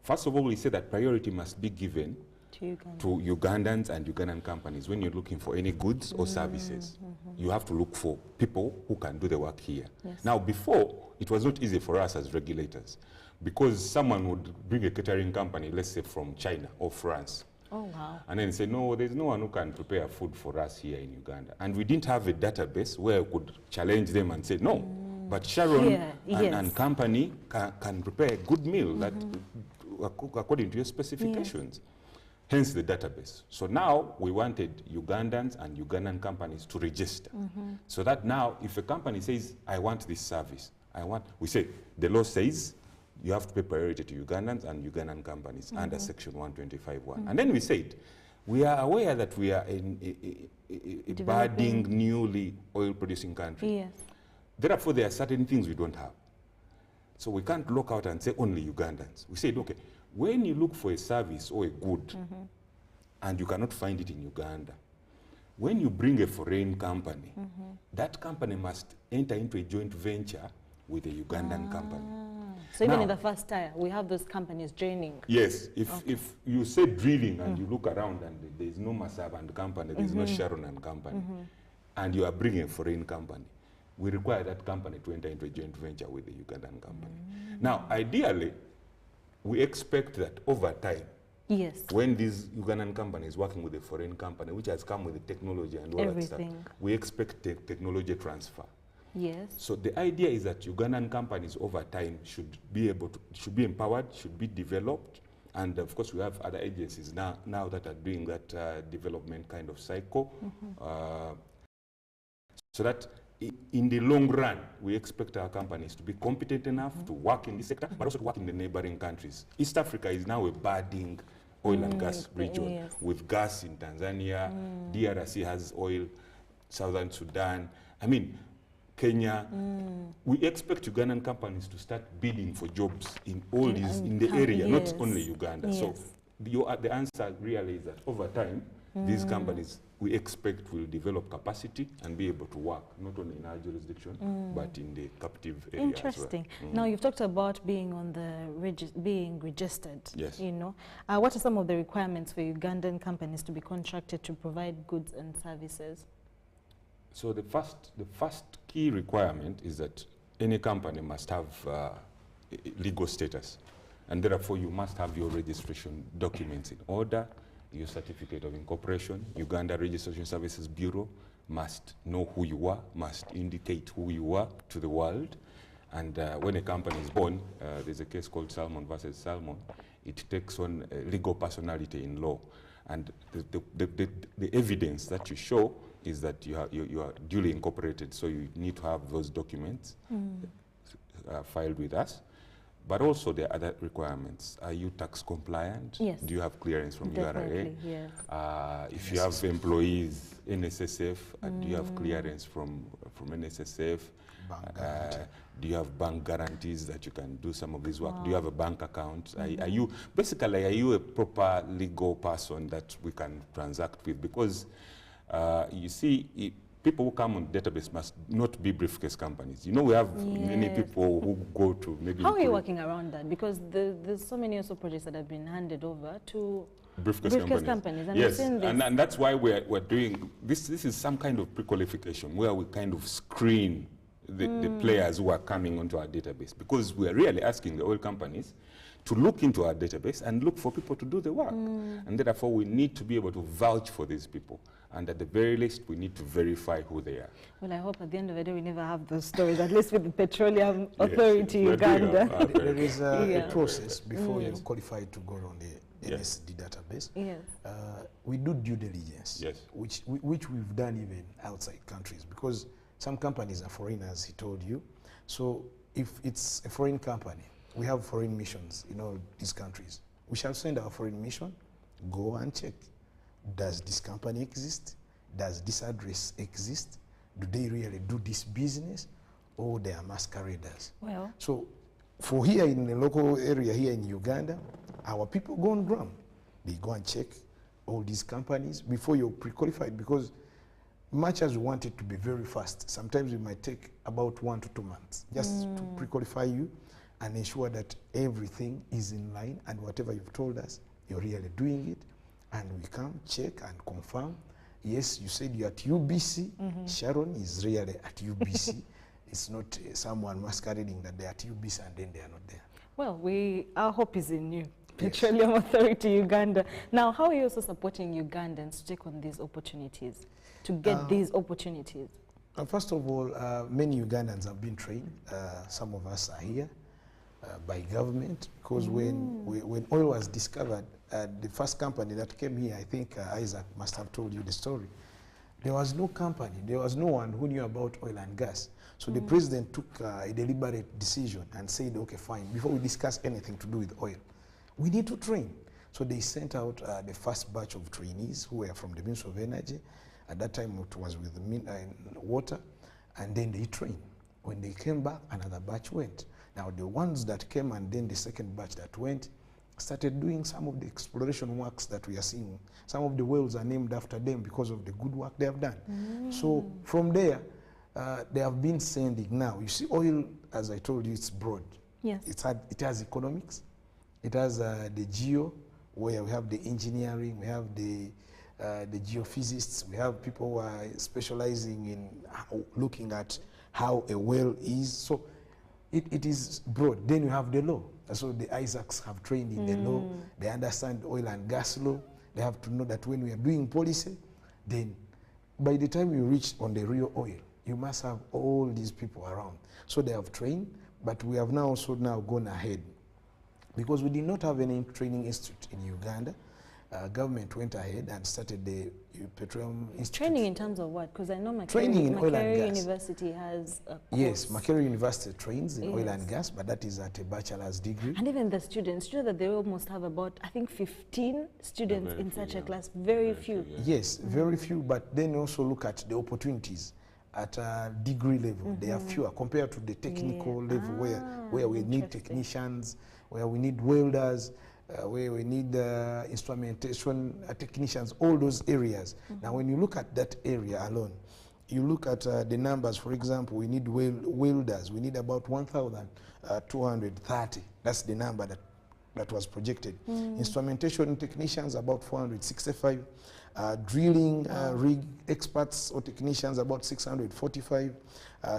Speaker 3: first of all, we say that priority must be given to Ugandans and Ugandan companies when you're looking for any goods or services. You have to look for people who can do the work here.
Speaker 2: Yes.
Speaker 3: Now, before, it was not easy for us as regulators because someone would bring a catering company, let's say from China or France.
Speaker 2: Oh, wow.
Speaker 3: And then say, no, there's no one who can prepare food for us here in Uganda. And we didn't have a database where we could challenge them and say, no, but Sharon and company can prepare a good meal that according to your specifications. Hence the database. So now we wanted Ugandans and Ugandan companies to register. So that now if a company says, I want this service, we say, the law says you have to pay priority to Ugandans and Ugandan companies under Section 125(1). And then we said, we are aware that we are in a budding, newly oil-producing country.
Speaker 2: Yes.
Speaker 3: Therefore, there are certain things we don't have. So we can't look out and say only Ugandans. We said, okay, when you look for a service or a good and you cannot find it in Uganda, when you bring a foreign company, that company must enter into a joint venture with a Ugandan company.
Speaker 2: So even in the first tier, we have those companies joining.
Speaker 3: Yes, if you say drilling and you look around and there's no Masab and company, there's no Sharon and company, and you are bringing a foreign company, we require that company to enter into a joint venture with the Ugandan company. Now, ideally, we expect that over time, when this Ugandan company is working with a foreign company, which has come with the technology and all that stuff, we expect technology transfer.
Speaker 2: Yes.
Speaker 3: So the idea is that Ugandan companies over time should be empowered, should be developed, and of course we have other agencies now that are doing that development kind of cycle, so that in the long run we expect our companies to be competent enough to work in this sector, but also to work in the neighboring countries. East Africa is now a budding oil and gas region with gas in Tanzania, DRC has oil, Southern Sudan. I mean, Kenya, we expect Ugandan companies to start bidding for jobs in all these, in the area, not only Uganda. So the answer really is that over time, these companies, we expect will develop capacity and be able to work, not only in our jurisdiction, but in the captive area.
Speaker 2: Interesting.
Speaker 3: As well.
Speaker 2: Now, you've talked about being on the being registered.
Speaker 3: Yes.
Speaker 2: You know, what are some of the requirements for Ugandan companies to be contracted to provide goods and services?
Speaker 3: So the first key requirement is that any company must have legal status, and therefore you must have your registration documents in order. Your certificate of incorporation, Uganda Registration Services Bureau must know who you are, must indicate who you are to the world. And when a company is born, there's a case called Salmon versus Salmon. It takes on legal personality in law. And the evidence that you show is that you are duly incorporated, so you need to have those documents filed with us. But also there are other requirements. Are you tax compliant?
Speaker 2: Yes.
Speaker 3: Do you have clearance from
Speaker 2: Definitely,
Speaker 3: URA?
Speaker 2: Yes.
Speaker 3: If you have employees, NSSF, do you have clearance from NSSF? Do you have bank guarantees that you can do some of this work? Do you have a bank account? Are you a proper legal person that we can transact with? Because you see, people who come on the database must not be briefcase companies. You know, we have many people who go to maybe...
Speaker 2: How are you working around that? Because there's so many also projects that have been handed over to
Speaker 3: briefcase companies.
Speaker 2: And
Speaker 3: yes, and that's why we're doing... This is some kind of pre-qualification where we kind of screen the players who are coming onto our database, because we are really asking the oil companies to look into our database and look for people to do the work. And therefore, we need to be able to vouch for these people. And at the very least, we need to verify who they are.
Speaker 2: Well, I hope at the end of the day, we never have those stories, at least with the Petroleum Authority Uganda.
Speaker 13: There is a process before you're qualified to go on the NSD database.
Speaker 2: Yes.
Speaker 13: We do due diligence, which we've done even outside countries, because some companies are foreigners, he told you. So if it's a foreign company, we have foreign missions in all these countries. We shall send our foreign mission, go and check. Does this company exist? Does this address exist? Do they really do this business? Or they are masqueraders?
Speaker 2: Well,
Speaker 13: so for here in the local area here in Uganda, our people go on ground. They go and check all these companies before you're pre-qualified, because much as we want it to be very fast, sometimes it might take about 1 to 2 months just to pre-qualify you and ensure that everything is in line and whatever you've told us, you're really doing it. and we come, check and confirm. Yes, you said you're at UBC. Sharon is really at UBC. It's not someone masquerading that they're at UBC and then they are not there.
Speaker 2: Well, our hope is in you, Petroleum Authority Uganda. Now, how are you also supporting Ugandans to take on these opportunities, to get these opportunities?
Speaker 13: First of all, many Ugandans have been trained. Some of us are here by government, because when oil was discovered, the first company that came here, I think Isaac must have told you the story. There was no company, there was no one who knew about oil and gas. So the president took a deliberate decision and said, okay, fine, before we discuss anything to do with oil, we need to train. So they sent out the first batch of trainees who were from the Ministry of Energy. At that time, it was with water, and then they trained. When they came back, another batch went. Now, the ones that came and then the second batch that went started doing some of the exploration works that we are seeing. Some of the wells are named after them because of the good work they have done. So from there, they have been sending now. You see, oil, as I told you, it's broad.
Speaker 2: Yes.
Speaker 13: It has economics. It has the geo, where we have the engineering, we have the geophysicists, we have people who are specializing in looking at how a well is. So it is broad. Then you have the law. So the Isaacs have trained in the law. They understand oil and gas law. They have to know that when we are doing policy, then by the time you reach on the real oil, you must have all these people around. So they have trained, but we have now also gone ahead. Because we did not have any training institute in Uganda, government went ahead and started the Petroleum Institute.
Speaker 2: Training in terms of what? Because I know
Speaker 13: Makerere
Speaker 2: University has a course.
Speaker 13: Yes, Makerere University trains in oil and gas, but that is at a bachelor's degree.
Speaker 2: And even the students, you know that they almost have about, I think, 15 students in such a class. Very few.
Speaker 13: Yes, very few, but then also look at the opportunities at a degree level. They are fewer compared to the technical level where we need technicians, where we need welders, where we need instrumentation technicians, all those areas. Now, when you look at that area alone, you look at the numbers. For example, we need welders. We need about 1,230. That's the number that was projected. Instrumentation technicians, about 465. Drilling rig experts or technicians, about 645.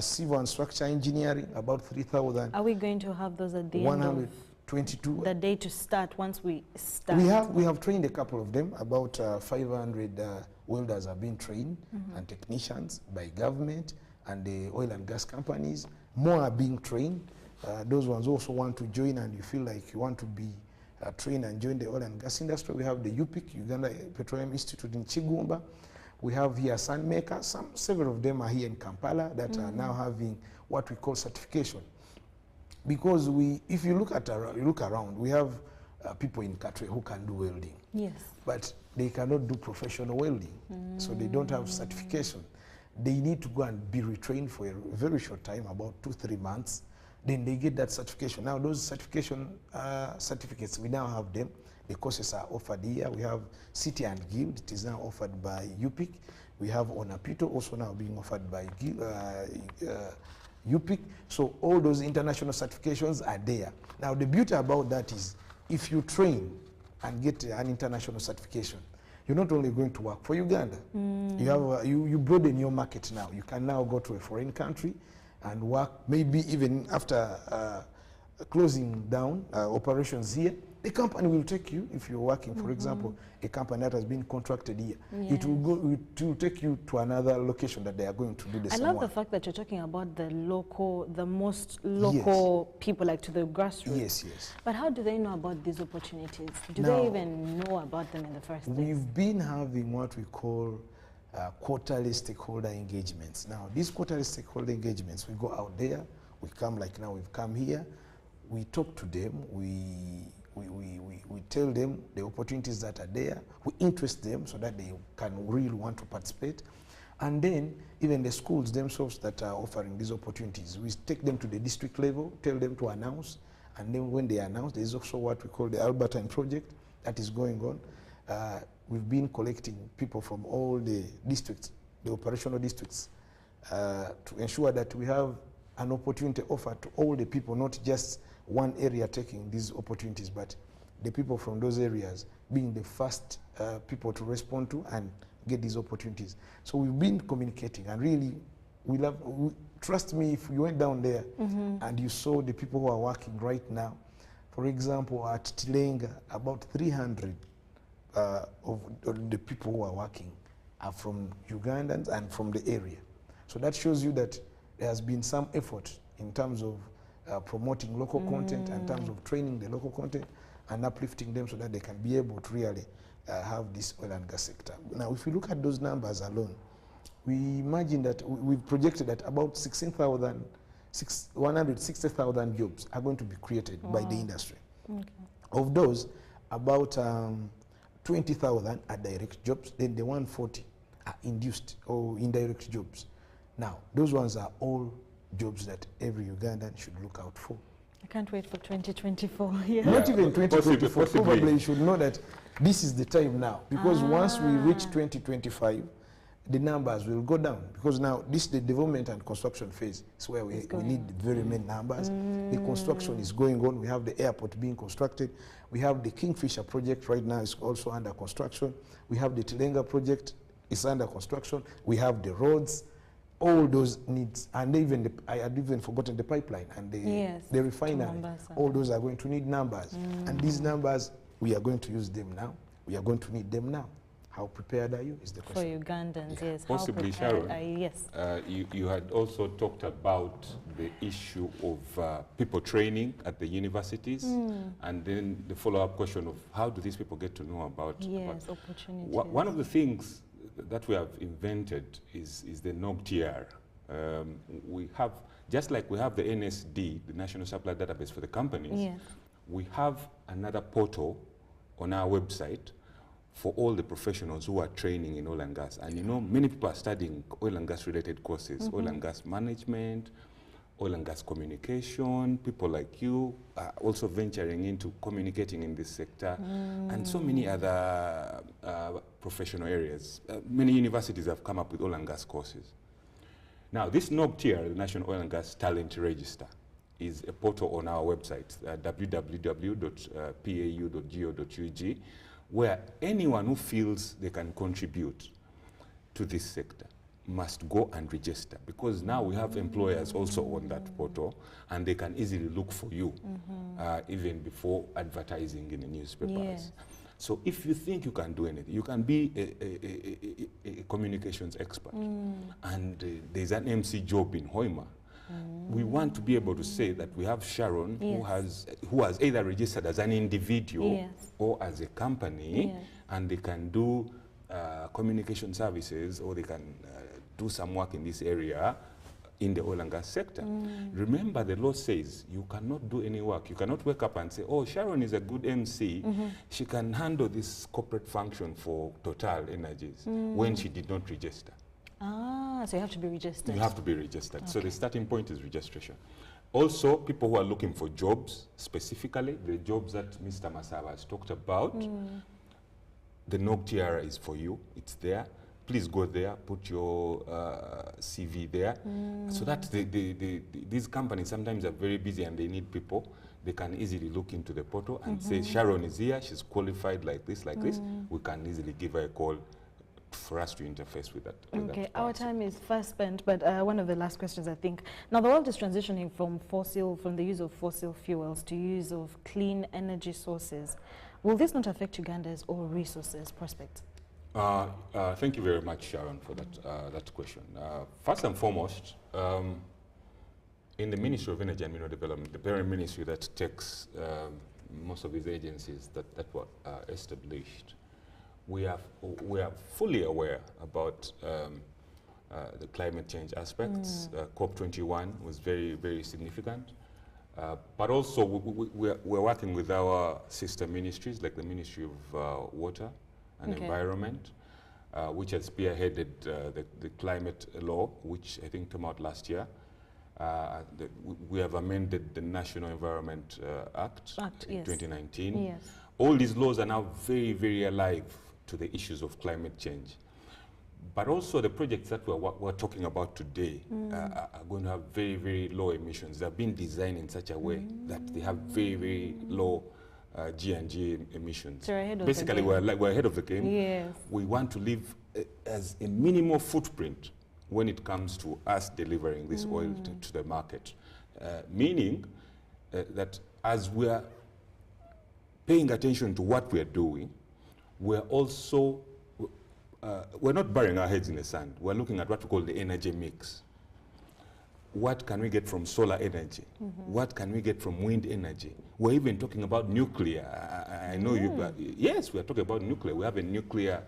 Speaker 13: Civil and structure engineering, about 3,000.
Speaker 2: Are we going to have those at the end of
Speaker 13: 22.
Speaker 2: the day to start, once we start?
Speaker 13: We have trained a couple of them. About 500 welders have been trained and technicians by government and the oil and gas companies. More are being trained. Those ones also want to join, and you feel like you want to be trained and join the oil and gas industry. We have the UPIC, Uganda Petroleum Institute in Chigumba. We have here Sunmaker. Several of them are here in Kampala that are now having what we call certification. Because if you look around, we have people in Katwe who can do welding.
Speaker 2: Yes.
Speaker 13: But they cannot do professional welding, so they don't have certification. They need to go and be retrained for a very short time, about 2-3 months. Then they get that certification. Now those certification certificates, we now have them. The courses are offered here. We have City and Guild. It is now offered by UPIC. We have Onapito, also now being offered by UPIC. So all those international certifications are there. Now the beauty about that is, if you train and get an international certification, you're not only going to work for Uganda. You have you broaden your market now. You can now go to a foreign country and work, maybe even after closing down operations here. The company will take you, if you're working, for example, a company that has been contracted here. Yeah. It will take you to another location that they are going to do the same
Speaker 2: I love
Speaker 13: work.
Speaker 2: the fact that you're talking about the most local people, like to the grassroots.
Speaker 13: Yes, yes.
Speaker 2: But how do they know about these opportunities? Do they even know about them in the first place?
Speaker 13: We've been having what we call quarterly stakeholder engagements. Now, these quarterly stakeholder engagements, we go out there, we come, like now we've come here, we talk to them, we tell them the opportunities that are there, we interest them so that they can really want to participate. And then even the schools themselves that are offering these opportunities, we take them to the district level, tell them to announce, and then when they announce, there's also what we call the Albertine project that is going on. We've been collecting people from all the districts, the operational districts, to ensure that we have an opportunity offered to all the people, not just one area taking these opportunities, but the people from those areas being the first people to respond to and get these opportunities. So we've been communicating, and really, trust me, if you went down there and you saw the people who are working right now, for example, at Tilenga, about 300 of the people who are working are from Ugandans and from the area. So that shows you that there has been some effort in terms of promoting local content, and in terms of training the local content and uplifting them so that they can be able to really have this oil and gas sector. Now, if you look at those numbers alone, we imagine that we've projected that about 160,000 jobs are going to be created by the industry.
Speaker 2: Okay.
Speaker 13: Of those, about 20,000 are direct jobs, then the 140 are induced or indirect jobs. Now, those ones are all jobs that every Ugandan should look out for.
Speaker 2: I can't wait for 2024. Yeah.
Speaker 13: Not even 2024, probably you should know that this is the time now, because once we reach 2025, the numbers will go down, because now this is the development and construction phase. It's where we need very many numbers. The construction is going on. We have the airport being constructed. We have the Kingfisher project right now is also under construction. We have the Tilenga project is under construction. We have the roads, all those needs, and even I had even forgotten the pipeline and the refinery. All those are going to need numbers, and these numbers, we are going to use them now. We are going to need them now. How prepared are you is the question.
Speaker 2: For Ugandans, yes.
Speaker 3: Possibly,
Speaker 2: how prepared
Speaker 3: Sharon,
Speaker 2: are you? Yes.
Speaker 3: You had also talked about the issue of people training at the universities, and then the follow-up question of how do these people get to know about
Speaker 2: opportunities.
Speaker 3: One of the things that we have invented is the NOGTR. We have, just like we have the NSD, the National Supply Database for the companies, we have another portal on our website for all the professionals who are training in oil and gas. And you know, many people are studying oil and gas related courses, oil and gas management, oil and gas communication. People like you are also venturing into communicating in this sector, and so many other professional areas. Many universities have come up with oil and gas courses. Now, this NOGTR, the National Oil and Gas Talent Register, is a portal on our website, www.pau.go.ug, where anyone who feels they can contribute to this sector must go and register, because now we have employers also on that portal, and they can easily look for you even before advertising in the newspapers. Yes. So if you think you can do anything, you can be a communications expert, and there's an MC job in Hoima. We want to be able to say that we have Sharon who has either registered as an individual or as a company, and they can do communication services, or they can do some work in this area in the oil and gas sector. Remember, the law says you cannot do any work. You cannot wake up and say, oh, Sharon is a good MC. She can handle this corporate function for Total Energies when she did not register.
Speaker 2: Ah, so you have to be registered.
Speaker 3: You have to be registered. Okay. So the starting point is registration. Also, people who are looking for jobs, specifically the jobs that Mr. Masaba has talked about, the NOGTR is for you. It's there. Please go there, put your CV there, so that these companies sometimes are very busy and they need people. They can easily look into the portal and say, Sharon is here, she's qualified like this, like this. We can easily give her a call for us to interface with that.
Speaker 2: Okay, our time is fast spent, but one of the last questions, I think. Now, the world is transitioning from the use of fossil fuels to use of clean energy sources. Will this not affect Uganda's oil resources prospects?
Speaker 3: Thank you very much, Sharon, for that question. First and foremost, in the Ministry of Energy and Mineral Development, the parent ministry that takes most of these agencies that were established, we are fully aware about the climate change aspects. COP21 was very, very significant. But also, we're working with our sister ministries, like the Ministry of Water and Environment, which has spearheaded the climate law, which I think came out last year. We have amended the National Environment Act in 2019.
Speaker 2: Yes.
Speaker 3: All these laws are now very, very alive to the issues of climate change. But also the projects that we're talking about today are going to have very, very low emissions. They've been designed in such a way that they have very, very low G&G emissions.
Speaker 2: So we're ahead of
Speaker 3: Basically,
Speaker 2: the game.
Speaker 3: we're ahead of the game.
Speaker 2: Yes.
Speaker 3: We want to leave as a minimal footprint when it comes to us delivering this oil to the market. Meaning that as we are paying attention to what we are doing, we're also, we're not burying our heads in the sand. We're looking at what we call the energy mix. What can we get from solar energy? What can we get from wind energy? We're even talking about nuclear. I know yes, we're talking about nuclear. We have a nuclear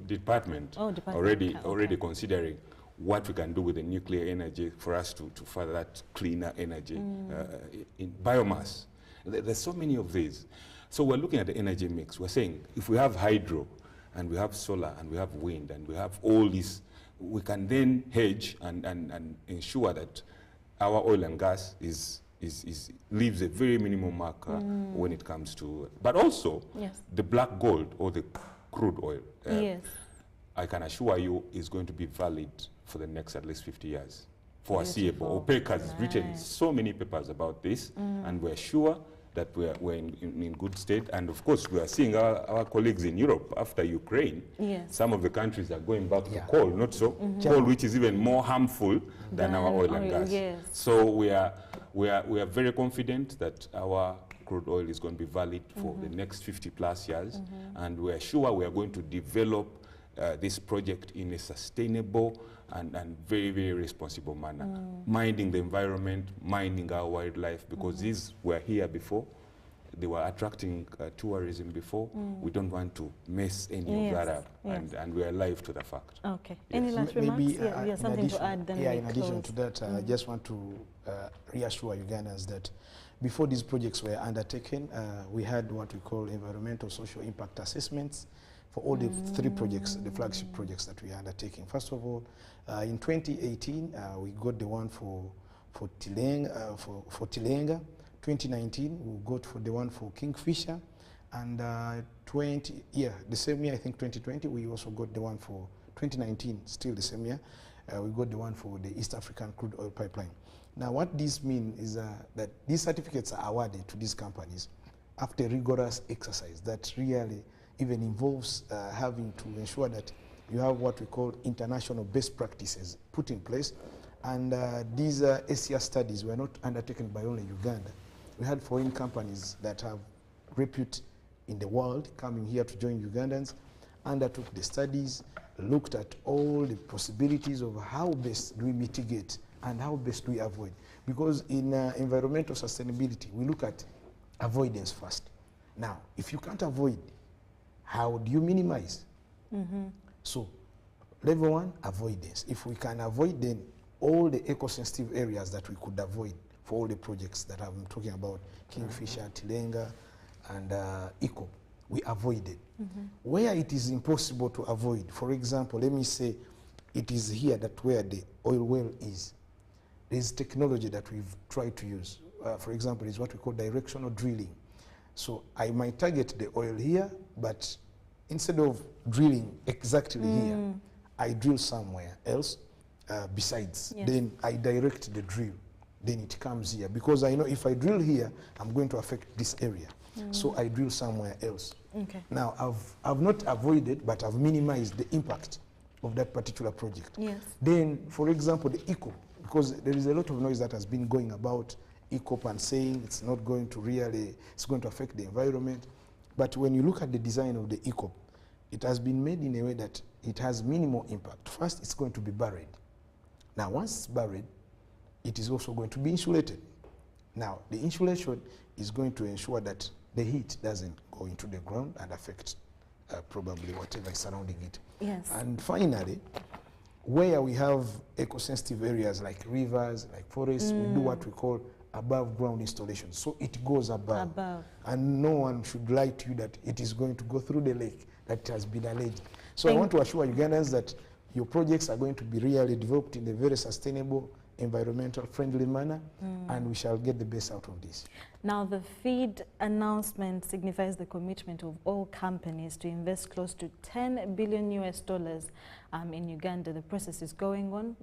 Speaker 3: department, already considering what we can do with the nuclear energy for us to further that cleaner energy in biomass. There's so many of these. So we're looking at the energy mix. We're saying if we have hydro and we have solar and we have wind and we have all this, we can then hedge and ensure that our oil and gas leaves a very minimum marker when it comes to, but also the black gold or the crude oil. I can assure you is going to be valid for the next at least 50 years. Foreseeable. OPEC has written so many papers about this, and we're sure that we're in good state. And of course, we are seeing our colleagues in Europe after Ukraine. Some of the countries are going back to coal, not so coal, which is even more harmful than our oil and gas. So we are very confident that our crude oil is going to be valid for the next 50+ years, and we are sure we are going to develop this project in a sustainable and very, very responsible manner, minding the environment, minding our wildlife, because these were here before. They were attracting tourism before. We don't want to mess any of that up, and we are alive to the fact.
Speaker 2: Okay. Any last remarks?
Speaker 13: Maybe,
Speaker 2: You have something to add, then
Speaker 13: in addition to that, I just want to reassure Ugandans that before these projects were undertaken, we had what we call environmental social impact assessments for all the 3 projects, the flagship projects that we are undertaking. First of all, in 2018, we got the one for Tilenga. For Tilenga. 2019, we got for the one for Kingfisher, and the same year, I think 2020, we also got the one for 2019, still the same year. We got the one for the East African crude oil pipeline. Now, what this means is that these certificates are awarded to these companies after rigorous exercise that really even involves having to ensure that you have what we call international best practices put in place. And these SCR studies were not undertaken by only Uganda. We had foreign companies that have repute in the world coming here to join Ugandans, undertook the studies, looked at all the possibilities of how best do we mitigate and how best do we avoid. Because in environmental sustainability, we look at avoidance first. Now, if you can't avoid, how do you minimize? So, level 1, avoidance. If we can avoid, then all the eco-sensitive areas that we could avoid for all the projects that I'm talking about, Kingfisher, Tilenga, and ECO, we avoided. Where it is impossible to avoid, for example, let me say it is here that where the oil well is, there's technology that we've tried to use. For example, is what we call directional drilling. So I might target the oil here, but instead of drilling exactly here, I drill somewhere else besides. Then I direct the drill. Then it comes here. Because I know if I drill here, I'm going to affect this area. So I drill somewhere else. Now, I've not avoided, but I've minimized the impact of that particular project. Then, for example, the ECO, because there is a lot of noise that has been going about ECOP and saying it's not going to really, it's going to affect the environment. But when you look at the design of the ECOP, it has been made in a way that it has minimal impact. First, it's going to be buried. Now, once it's buried, it is also going to be insulated. Now, the insulation is going to ensure that the heat doesn't go into the ground and affect probably whatever is surrounding it. And finally, where we have eco-sensitive areas like rivers, like forests, we do what we call above ground installation. So it goes above. And no one should lie to you that it is going to go through the lake that has been alleged. So I want to assure Ugandans that your projects are going to be really developed in a very sustainable environmental friendly manner, and we shall get the best out of this.
Speaker 2: Now, the feed announcement signifies the commitment of all companies to invest close to $10 billion in Uganda. The process is going on.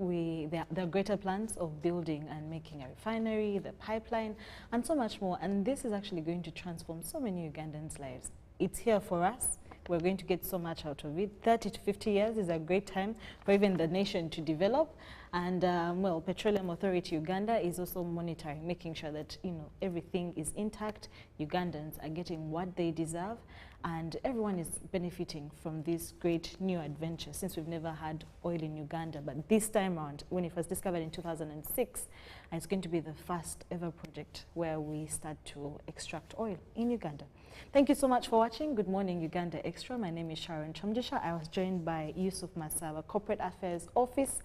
Speaker 2: There are greater plans of building and making a refinery, the pipeline, and so much more. And this is actually going to transform so many Ugandans' lives. It's here for us. We're going to get so much out of it. 30 to 50 years is a great time for even the nation to develop. And well, Petroleum Authority Uganda is also monitoring, making sure that everything is intact. Ugandans are getting what they deserve, and everyone is benefiting from this great new adventure, since we've never had oil in Uganda. But this time around, when it was discovered in 2006, it's going to be the first ever project where we start to extract oil in Uganda. Thank you so much for watching Good Morning Uganda Extra. My name is Sharon Chamjisha. I was joined by Yusuf Masaba, Corporate Affairs Office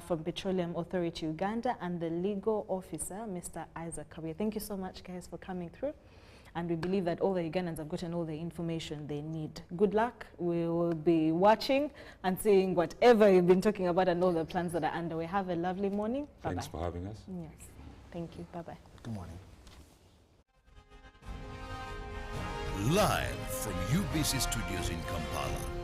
Speaker 2: from Petroleum Authority Uganda, and the Legal Officer, Mr. Isaac Kabir. Thank you so much, guys, for coming through. And we believe that all the Ugandans have gotten all the information they need. Good luck. We will be watching and seeing whatever you've been talking about and all the plans that are underway. Have a lovely morning. Bye-bye.
Speaker 3: Thanks for having us.
Speaker 2: Yes. Thank you. Bye-bye.
Speaker 13: Good morning.
Speaker 18: Live from UBC Studios in Kampala.